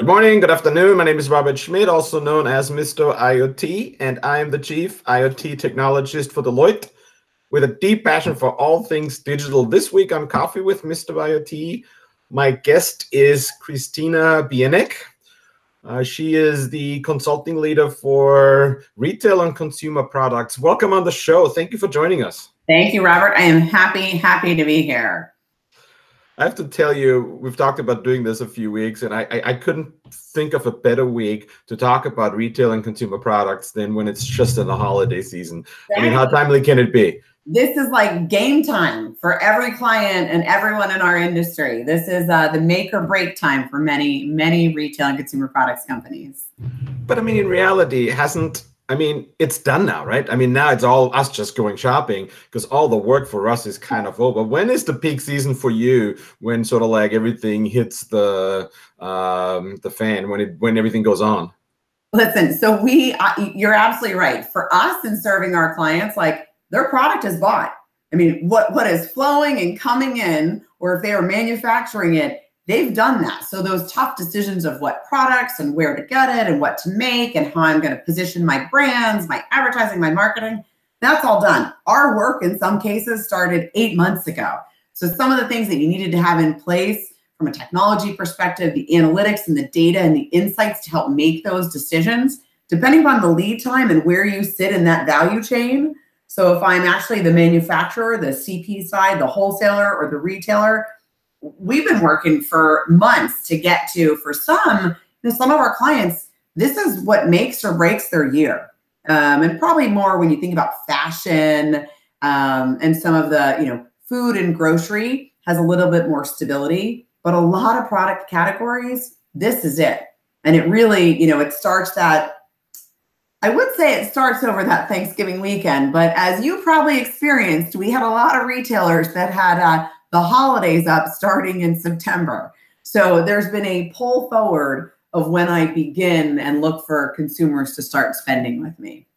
Good morning, good afternoon. My name is Robert Schmid, also known as Mr. IoT, and I am the Chief IoT Technologist for Deloitte with a deep passion for all things digital. This week on Coffee with Mr. IoT, my guest is Christina Bieniek. She is the consulting leader for retail and consumer products. Welcome on the show. Thank you for joining us. Thank you, Robert. I am happy to be here. I have to tell you, we've talked about doing this a few weeks, and I couldn't think of a better week to talk about retail and consumer products than when it's just in the holiday season. I mean, how timely can it be? This is like game time for every client and everyone in our industry. This is the make or break time for many retail and consumer products companies. But I mean, in reality, it's done now, right? I mean, now it's all us just going shopping because all the work for us is kind of over. When is the peak season for you? When sort of like everything hits the fan, when everything goes on? Listen, so you're absolutely right. For us in serving our clients, like their product is bought. I mean, what is flowing and coming in, or if they are manufacturing it, they've done that. So those tough decisions of what products and where to get it and what to make and how I'm going to position my brands, my advertising, my marketing, that's all done. Our work in some cases started 8 months ago. So some of the things that you needed to have in place from a technology perspective, the analytics and the data and the insights to help make those decisions, depending upon the lead time and where you sit in that value chain. So if I'm actually the manufacturer, the CP side, the wholesaler, or the retailer, we've been working for months to get to, for some of our clients, this is what makes or breaks their year. And probably more when you think about fashion and some of the, food and grocery has a little bit more stability, but a lot of product categories, this is it. And it really, it starts I would say it starts over that Thanksgiving weekend, but as you probably experienced, we had a lot of retailers that had the holidays up starting in September. So there's been a pull forward of when I begin and look for consumers to start spending with me.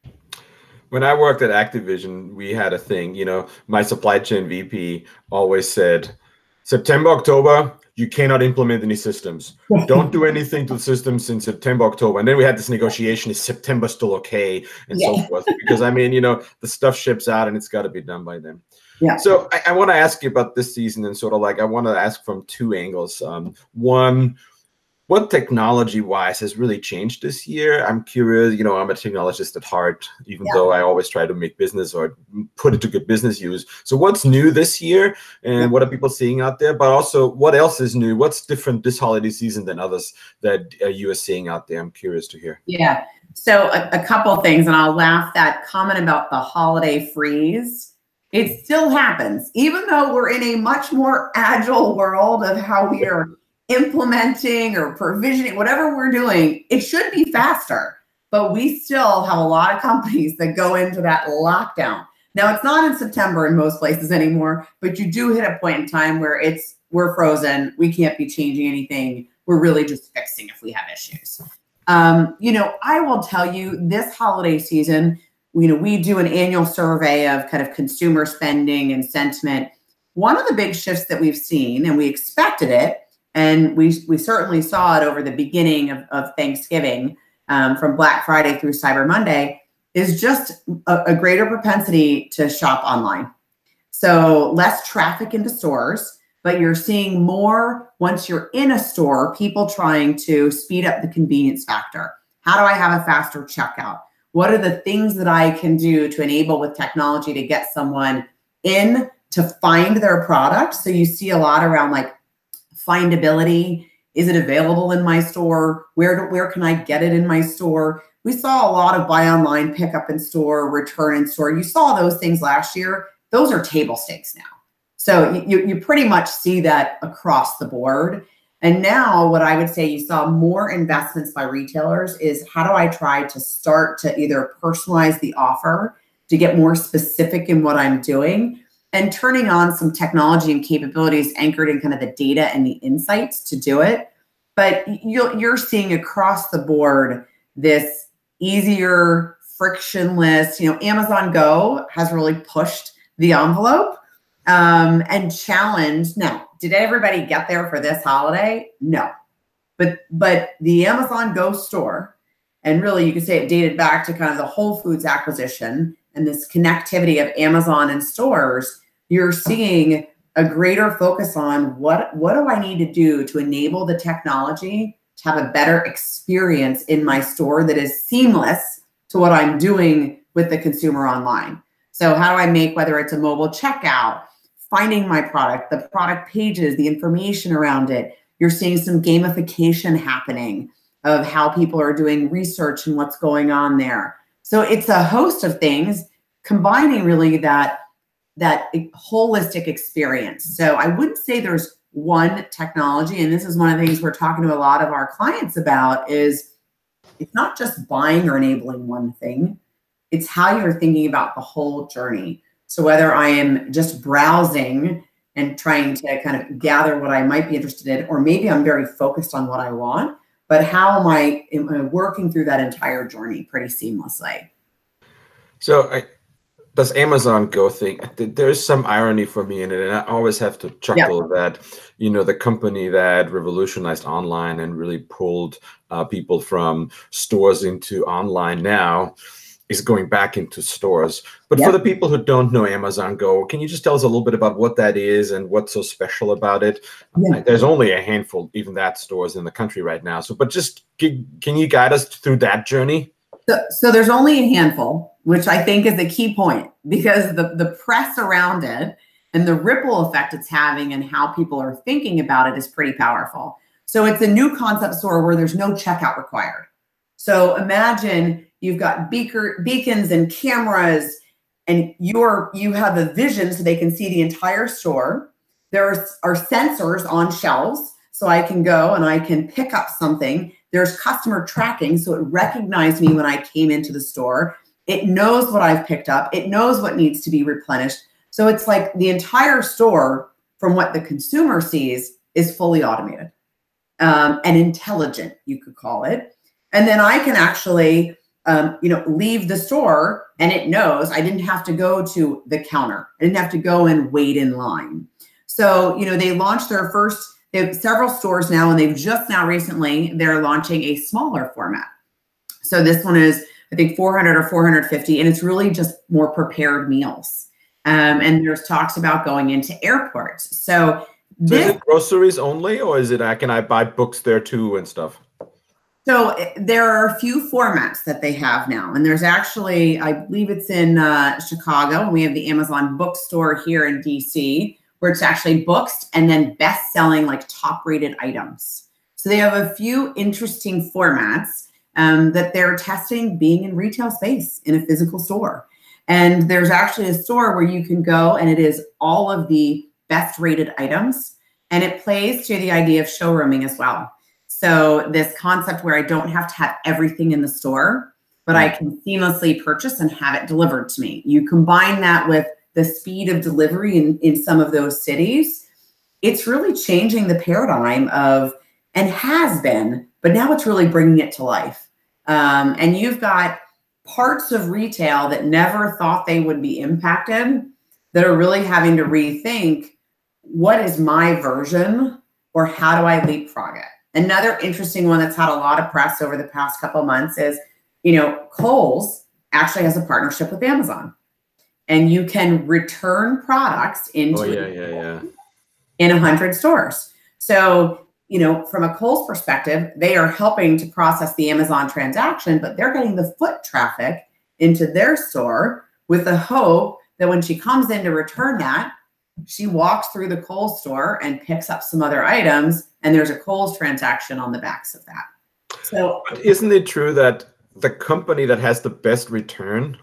When I worked at Activision, we had a thing, my supply chain VP always said, September, October, you cannot implement any systems. Don't do anything to the systems in September, October. And then we had this negotiation, is September still okay? And so forth. Because the stuff ships out and it's got to be done by then. Yeah. So I want to ask you about this season and sort of like, I want to ask from two angles. One, what technology-wise has really changed this year? I'm curious, I'm a technologist at heart, even though I always try to make business or put it to good business use. So what's new this year and what are people seeing out there? But also, what else is new? What's different this holiday season than others that you are seeing out there? I'm curious to hear. Yeah, so a couple things, and I'll laugh that comment about the holiday freeze. It still happens, even though we're in a much more agile world of how we are implementing or provisioning, whatever we're doing, it should be faster. But we still have a lot of companies that go into that lockdown. Now, it's not in September in most places anymore, but you do hit a point in time where we're frozen. We can't be changing anything. We're really just fixing if we have issues. I will tell you this holiday season, we do an annual survey of kind of consumer spending and sentiment. One of the big shifts that we've seen, and we expected it, and we certainly saw it over the beginning of Thanksgiving, from Black Friday through Cyber Monday, is just a greater propensity to shop online. So less traffic into stores, but you're seeing more once you're in a store, people trying to speed up the convenience factor. How do I have a faster checkout? What are the things that I can do to enable with technology to get someone in to find their product? So you see a lot around like findability. Is it available in my store? Where can I get it in my store? We saw a lot of buy online, pick up in store, return in store. You saw those things last year. Those are table stakes now. So you pretty much see that across the board. And now what I would say you saw more investments by retailers is how do I try to start to either personalize the offer to get more specific in what I'm doing and turning on some technology and capabilities anchored in kind of the data and the insights to do it. But you're seeing across the board this easier, frictionless, Amazon Go has really pushed the envelope and challenged. Now, did everybody get there for this holiday? No. But the Amazon Go store, and really you could say it dated back to kind of the Whole Foods acquisition and this connectivity of Amazon and stores, you're seeing a greater focus on what do I need to do to enable the technology to have a better experience in my store that is seamless to what I'm doing with the consumer online. So how do I make, whether it's a mobile checkout, finding my product, the product pages, the information around it, you're seeing some gamification happening of how people are doing research and what's going on there. So it's a host of things combining really that holistic experience. So I wouldn't say there's one technology, and this is one of the things we're talking to a lot of our clients about, is it's not just buying or enabling one thing, it's how you're thinking about the whole journey. So whether I am just browsing and trying to kind of gather what I might be interested in, or maybe I'm very focused on what I want, but how am I working through that entire journey pretty seamlessly? So does Amazon Go thing, there's some irony for me in it, and I always have to chuckle that, you know, the company that revolutionized online and really pulled people from stores into online now is going back into stores. But for the people who don't know Amazon Go, can you just tell us a little bit about what that is and what's so special about it? There's only a handful, even that, stores in the country right now. So, but just can you guide us through that journey? So there's only a handful, which I think is a key point, because the press around it and the ripple effect it's having and how people are thinking about it is pretty powerful. So it's a new concept store where there's no checkout required. So imagine you've got beacons and cameras, and you have a vision so they can see the entire store. There are sensors on shelves, so I can go and I can pick up something. There's customer tracking, so it recognized me when I came into the store. It knows what I've picked up. It knows what needs to be replenished. So it's like the entire store, from what the consumer sees, is fully automated and intelligent, you could call it. And then I can actually, leave the store, and it knows I didn't have to go to the counter. I didn't have to go and wait in line. So, they launched their first. They have several stores now, and they've just now recently, they're launching a smaller format. So this one is, I think, 400 or 450, and it's really just more prepared meals. And there's talks about going into airports. So is it groceries only, or is it, can I buy books there too and stuff? So there are a few formats that they have now. And there's actually, I believe it's in Chicago, and we have the Amazon bookstore here in DC, where it's actually books and then best-selling, like top-rated items. So they have a few interesting formats that they're testing being in retail space in a physical store. And there's actually a store where you can go, and it is all of the best-rated items, and it plays to the idea of showrooming as well. So this concept where I don't have to have everything in the store, but I can seamlessly purchase and have it delivered to me. You combine that with the speed of delivery in some of those cities, it's really changing the paradigm of, and has been, but now it's really bringing it to life. And you've got parts of retail that never thought they would be impacted that are really having to rethink, what is my version, or how do I leapfrog it? Another interesting one that's had a lot of press over the past couple of months is, Kohl's actually has a partnership with Amazon. And you can return products into in 100 stores. So, from a Kohl's perspective, they are helping to process the Amazon transaction, but they're getting the foot traffic into their store with the hope that when she comes in to return that, she walks through the Kohl's store and picks up some other items, and there's a Kohl's transaction on the backs of that. So, but isn't it true that the company that has the best return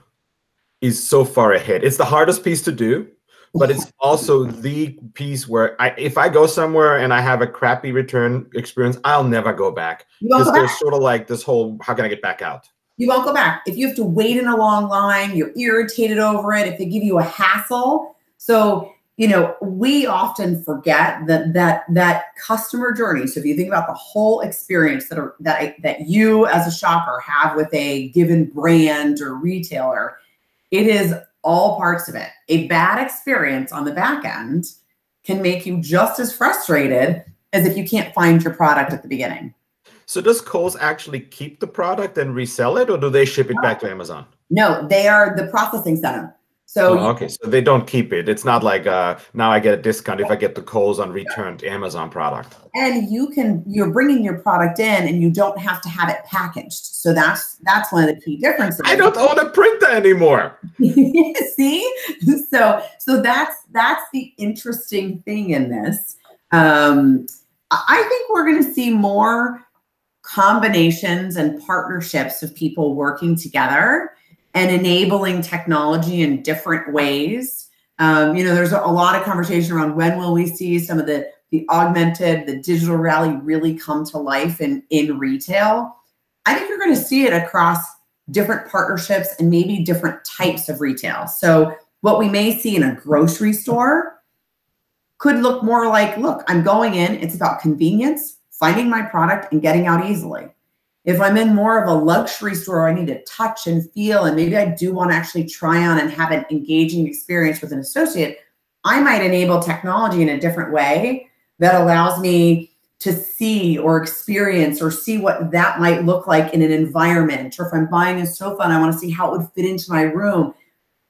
is so far ahead? It's the hardest piece to do, but it's also the piece where if I go somewhere and I have a crappy return experience, I'll never go back. Because there's sort of like this whole, how can I get back out? You won't go back. If you have to wait in a long line, you're irritated over it, if they give you a hassle. So, we often forget that customer journey. So if you think about the whole experience that you as a shopper have with a given brand or retailer, it is all parts of it. A bad experience on the back end can make you just as frustrated as if you can't find your product at the beginning. So does Kohl's actually keep the product and resell it, or do they ship it back to Amazon? No, they are the processing center. So Oh, okay, so they don't keep it. It's not like now I get a discount if I get the Kohl's on returned Amazon product. and you're bringing your product in and you don't have to have it packaged. So that's one of the key differences. I don't own a printer anymore. See? So that's the interesting thing in this. I think we're going to see more combinations and partnerships of people working together and enabling technology in different ways. There's a lot of conversation around when will we see some of the augmented, the digital reality really come to life in retail. I think you're going to see it across different partnerships and maybe different types of retail. So what we may see in a grocery store could look more like, look, I'm going in, it's about convenience, finding my product and getting out easily. If I'm in more of a luxury store, I need to touch and feel, and maybe I do want to actually try on and have an engaging experience with an associate, I might enable technology in a different way that allows me to see or experience or see what that might look like in an environment. Or if I'm buying a sofa and I want to see how it would fit into my room.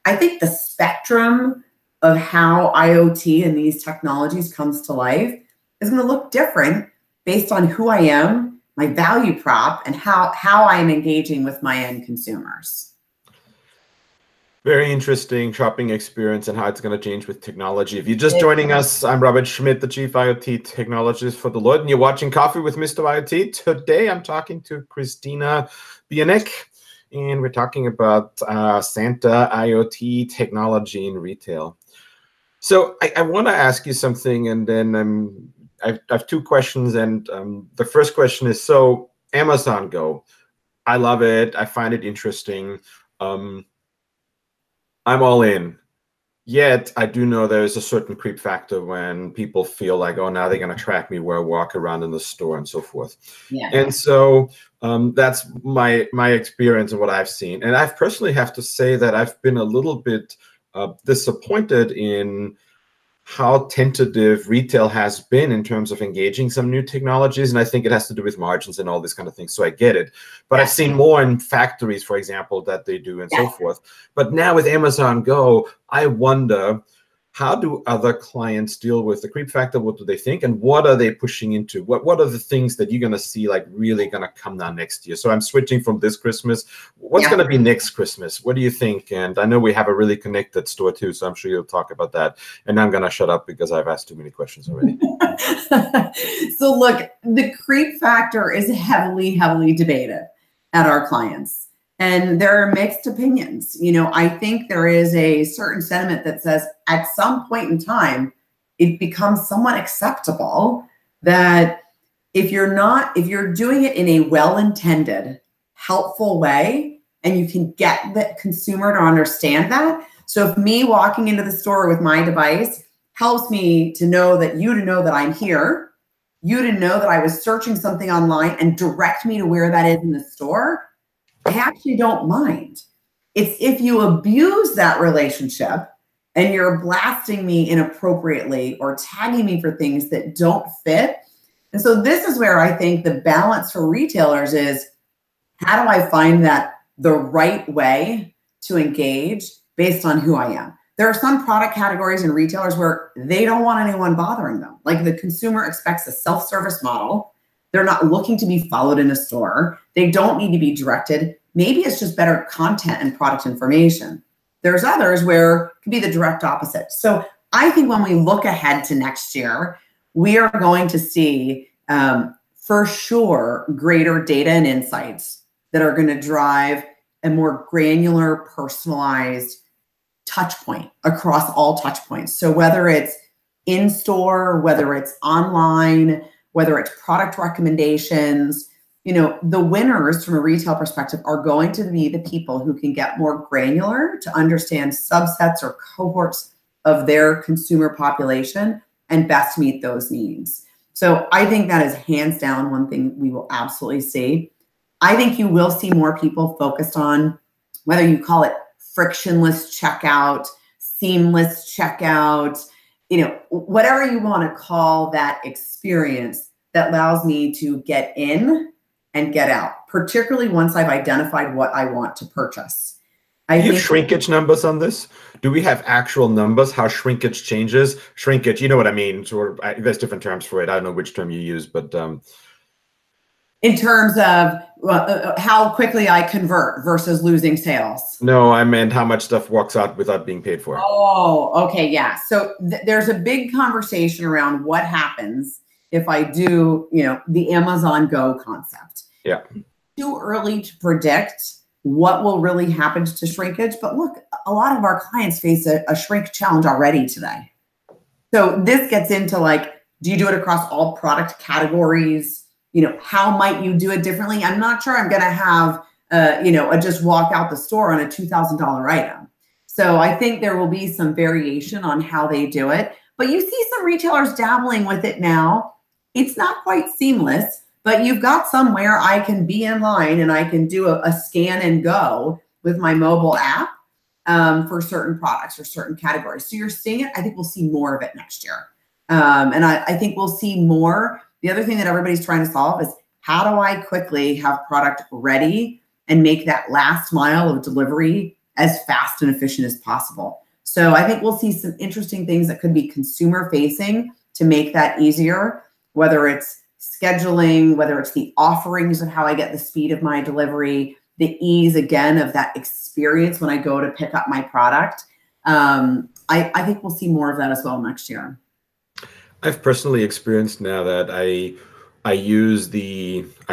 I think the spectrum of how IoT and these technologies comes to life is going to look different based on who I am, my value prop, and how I'm engaging with my end consumers. Very interesting shopping experience and how it's going to change with technology. If you're just joining us, I'm Robert Schmid, the Chief IoT Technologist for Deloitte, and you're watching Coffee with Mr.IoT. Today, I'm talking to Christina Bieniek, and we're talking about Santa IoT technology in retail. So I want to ask you something, and then I have two questions. And the first question is, so Amazon Go, I love it. I find it interesting. I'm all in. Yet I do know there's a certain creep factor when people feel like, oh, now they're going to track me where I walk around in the store and so forth. Yeah. And so that's my experience and what I've seen. And I personally have to say that I've been a little bit disappointed in how tentative retail has been in terms of engaging some new technologies. And I think it has to do with margins and all this kind of thing. So I get it. But I've seen more in factories, for example, that they do and so forth. But now with Amazon Go, I wonder, how do other clients deal with the creep factor? What do they think? And what are they pushing into? What are the things that you're going to see like really going to come down next year? So I'm switching from this Christmas. What's going to be next Christmas? What do you think? And I know we have a really connected store too, so I'm sure you'll talk about that. And I'm going to shut up because I've asked too many questions already. So look, the creep factor is heavily, heavily debated at our clients. And there are mixed opinions. I think there is a certain sentiment that says at some point in time, it becomes somewhat acceptable that if you're doing it in a well-intended, helpful way, and you can get the consumer to understand that. So if me walking into the store with my device helps me to know that I'm here, you to know that I was searching something online and direct me to where that is in the store, I actually don't mind. It's if you abuse that relationship and you're blasting me inappropriately or tagging me for things that don't fit. And so this is where I think the balance for retailers is, how do I find that the right way to engage based on who I am? There are some product categories and retailers where they don't want anyone bothering them. Like the consumer expects a self-service model. They're not looking to be followed in a store. They don't need to be directed. Maybe it's just better content and product information. There's others where it can be the direct opposite. So I think when we look ahead to next year, we are going to see for sure greater data and insights that are going to drive a more granular, personalized touch point across all touch points. So whether it's in store, whether it's online, whether it's product recommendations, the winners from a retail perspective are going to be the people who can get more granular to understand subsets or cohorts of their consumer population and best meet those needs. So I think that is hands down one thing we will absolutely see. I think you will see more people focused on, whether you call it frictionless checkout, seamless checkout, whatever you want to call that experience that allows me to get in and get out, particularly once I've identified what I want to purchase. Do you have shrinkage numbers on this? Do we have actual numbers, how shrinkage changes? Shrinkage, you know what I mean? Sort of, there's different terms for it. I don't know which term you use, but in terms of how quickly I convert versus losing sales. No, I meant how much stuff walks out without being paid for. Oh, okay, yeah. So there's a big conversation around what happens if I do, the Amazon Go concept. Yeah. Too early to predict what will really happen to shrinkage. But look, a lot of our clients face a shrink challenge already today. So this gets into like, do you do it across all product categories? How might you do it differently? I'm not sure I'm going to have, a just walk out the store on a $2,000 item. So I think there will be some variation on how they do it. But you see some retailers dabbling with it now. It's not quite seamless, but you've got somewhere I can be in line and I can do a scan and go with my mobile app for certain products or certain categories. So you're seeing it. I think we'll see more of it next year. And I think we'll see more. The other thing that everybody's trying to solve is how do I quickly have product ready and make that last mile of delivery as fast and efficient as possible. So I think we'll see some interesting things that could be consumer facing to make that easier, whether it's scheduling, whether it's the offerings of how I get the speed of my delivery, the ease again of that experience when I go to pick up my product. I think we'll see more of that as well next year. I've personally experienced now that I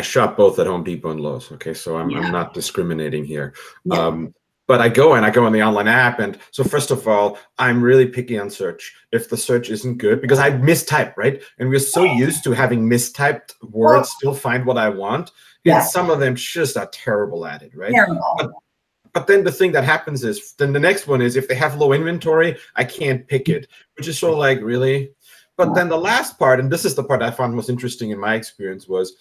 shop both at Home Depot and Lowe's. Okay, so I'm not discriminating here. Yeah. But I go on the online app, and so first of all, I'm really picky on search. If the search isn't good, because I mistype, right? And we're so used to having mistyped words still find what I want. And some of them just are terrible at it, right? But then the thing that happens is, then the next one is if they have low inventory, I can't pick it, which is sort of like, really? But then the last part, and this is the part I found most interesting in my experience, was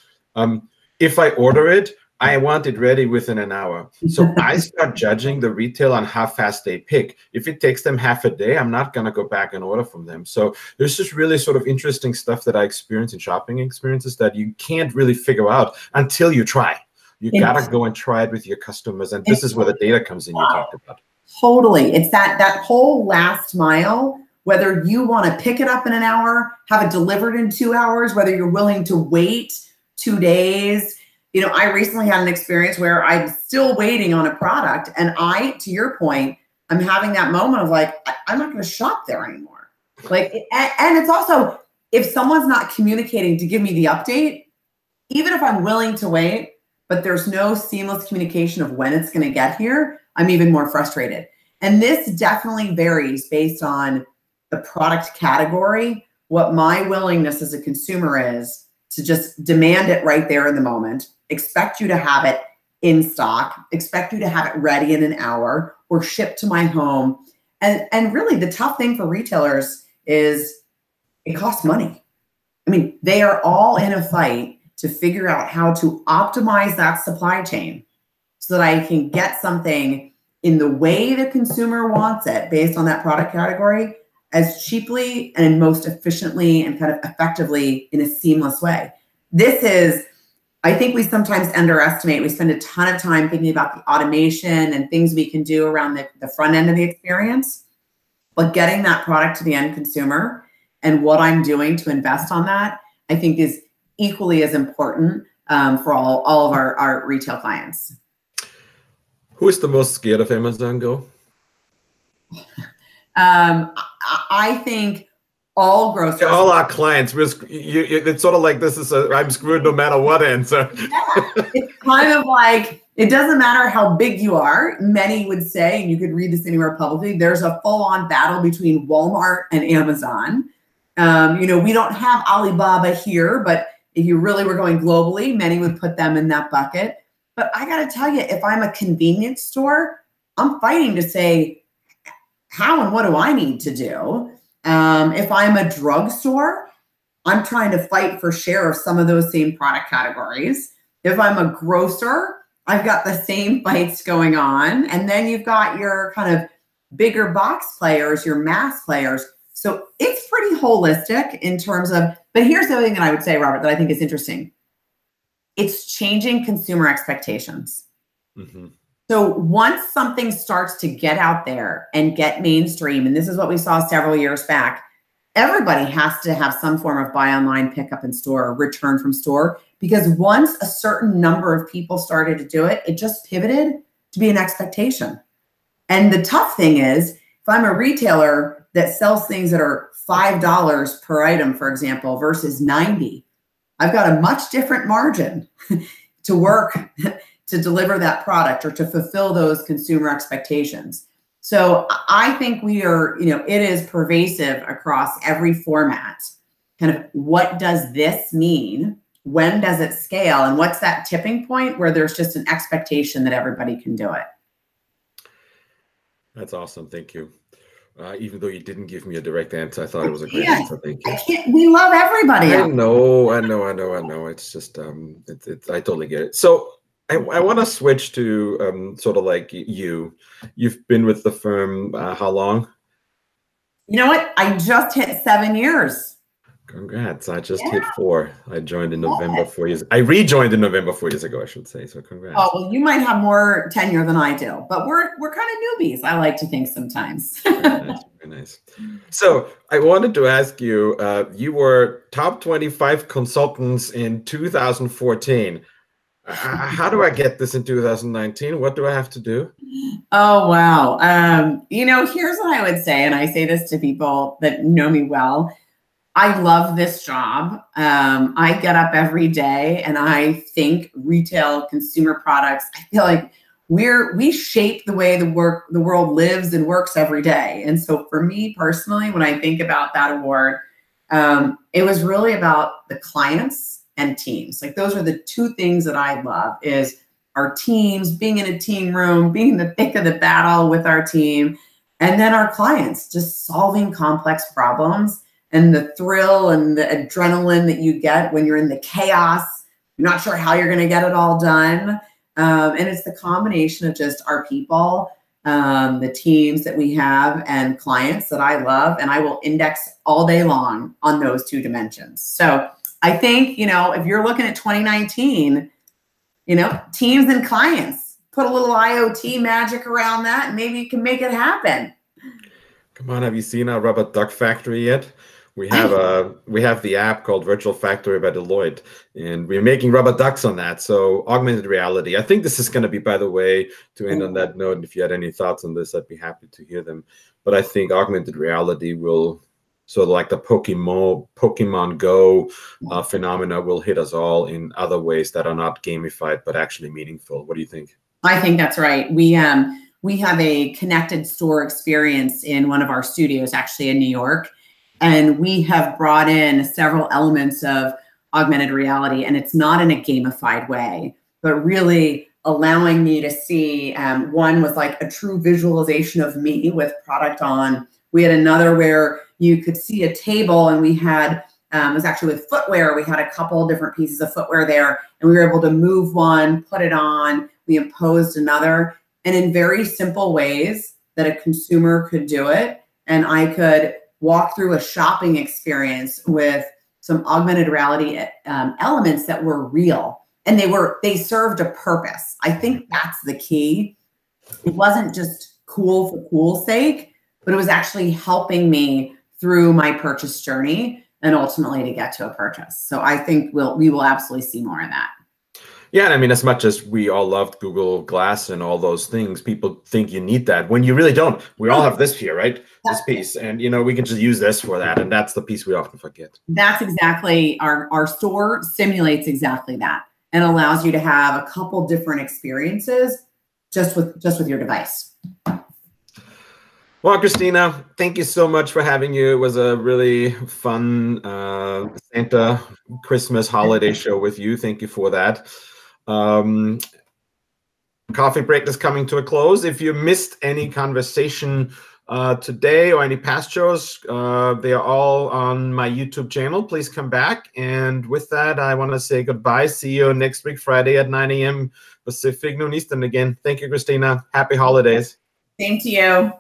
if I order it, I want it ready within an hour. So I start judging the retail on how fast they pick. If it takes them half a day, I'm not going to go back and order from them. So there's just really sort of interesting stuff that I experience in shopping experiences that you can't really figure out until you try. You got to go and try it with your customers. And this is where the data comes in you talked about. Totally. It's that whole last mile, whether you want to pick it up in an hour, have it delivered in 2 hours, whether you're willing to wait 2 days. I recently had an experience where I'm still waiting on a product. And to your point, I'm having that moment of like, I'm not going to shop there anymore. Like, and it's also, if someone's not communicating to give me the update, even if I'm willing to wait, but there's no seamless communication of when it's going to get here, I'm even more frustrated. And this definitely varies based on the product category, what my willingness as a consumer is to just demand it right there in the moment, expect you to have it in stock, expect you to have it ready in an hour or shipped to my home. And really the tough thing for retailers is it costs money. I mean, they are all in a fight to figure out how to optimize that supply chain so that I can get something in the way the consumer wants it based on that product category as cheaply and most efficiently and kind of effectively in a seamless way. This is, I think we sometimes underestimate. We spend a ton of time thinking about the automation and things we can do around the front end of the experience, but getting that product to the end consumer and what I'm doing to invest on that, I think is equally as important for all of our retail clients. Who is the most scared of Amazon Go? I think all grocers. All our clients, it's sort of like this is I'm screwed no matter what answer. It's kind of like, it doesn't matter how big you are. Many would say, and you could read this anywhere publicly, there's a full-on battle between Walmart and Amazon. We don't have Alibaba here, but if you really were going globally, many would put them in that bucket. But I got to tell you, if I'm a convenience store, I'm fighting to say, how and what do I need to do? If I'm a drugstore, I'm trying to fight for share of some of those same product categories. If I'm a grocer, I've got the same fights going on. And then you've got your kind of bigger box players, your mass players. So it's pretty holistic in terms of, but here's the other thing that I would say, Robert, that I think is interesting. it's changing consumer expectations. Mm-hmm. So once something starts to get out there and get mainstream, and this is what we saw several years back, everybody has to have some form of buy online, pick up in store, return from store, because once a certain number of people started to do it, it just pivoted to be an expectation. And the tough thing is, if I'm a retailer that sells things that are $5 per item, for example, versus 90, I've got a much different margin to work to deliver that product or to fulfill those consumer expectations. So I think we are, it is pervasive across every format. Kind of what does this mean? When does it scale? And what's that tipping point where there's just an expectation that everybody can do it? That's awesome. Thank you. Even though you didn't give me a direct answer, I thought it was a great answer. Thank you. We love everybody. I know. It's just, I totally get it. So I want to switch to sort of like you. You've been with the firm how long? You know what? I just hit 7 years. Congrats. I just hit 4. I joined in November 4 years. I rejoined in November 4 years ago, I should say. So congrats. Oh, well, you might have more tenure than I do, but we're kind of newbies, I like to think sometimes. Very nice, very nice. So I wanted to ask you, you were top 25 consultants in 2014. How do I get this in 2019? What do I have to do? Oh, wow. Here's what I would say, and I say this to people that know me well. I love this job. I get up every day and I think retail consumer products. I feel like we shape the way the world lives and works every day. And so for me personally, when I think about that award, it was really about the clients and teams. Like those are the two things that I love is our teams, being in a team room, being in the thick of the battle with our team, and then our clients, just solving complex problems. And the thrill and the adrenaline that you get when you're in the chaos, you're not sure how you're going to get it all done. And it's the combination of just our people, the teams that we have and clients that I love. And I will index all day long on those two dimensions. So I think, if you're looking at 2019, teams and clients, put a little IoT magic around that and maybe you can make it happen. Come on, have you seen our rubber duck factory yet? We have the app called Virtual Factory by Deloitte, and we're making rubber ducks on that. So augmented reality. I think this is going to be, by the way, to end on that note. And if you had any thoughts on this, I'd be happy to hear them. But I think augmented reality will sort of like the Pokemon Go phenomena will hit us all in other ways that are not gamified, but actually meaningful. What do you think? I think that's right. We have a connected store experience in one of our studios, actually in New York. And we have brought in several elements of augmented reality, and it's not in a gamified way, but really allowing me to see, one was like a true visualization of me with product on. We had another where you could see a table and we had, it was actually with footwear. We had a couple different pieces of footwear there and we were able to move one, put it on, we imposed another, and in very simple ways that a consumer could do it. And I could walk through a shopping experience with some augmented reality elements that were real, and they served a purpose. I think that's the key. It wasn't just cool for cool's sake, but it was actually helping me through my purchase journey and ultimately to get to a purchase. So I think we will absolutely see more of that. Yeah, and I mean, as much as we all loved Google Glass and all those things, people think you need that when you really don't. We all have this here, right? This piece, and we can just use this for that, and that's the piece we often forget. That's exactly our store simulates exactly that and allows you to have a couple different experiences just with your device. Well, Christina, thank you so much for having you. It was a really fun Santa Christmas holiday show with you. Thank you for that. Coffee break is coming to a close. If you missed any conversation today or any past shows, they are all on my YouTube channel. Please come back. And with that, I want to say goodbye. See you next week, Friday at 9 a.m. Pacific, noon Eastern again. Thank you, Christina. Happy holidays. Same to you.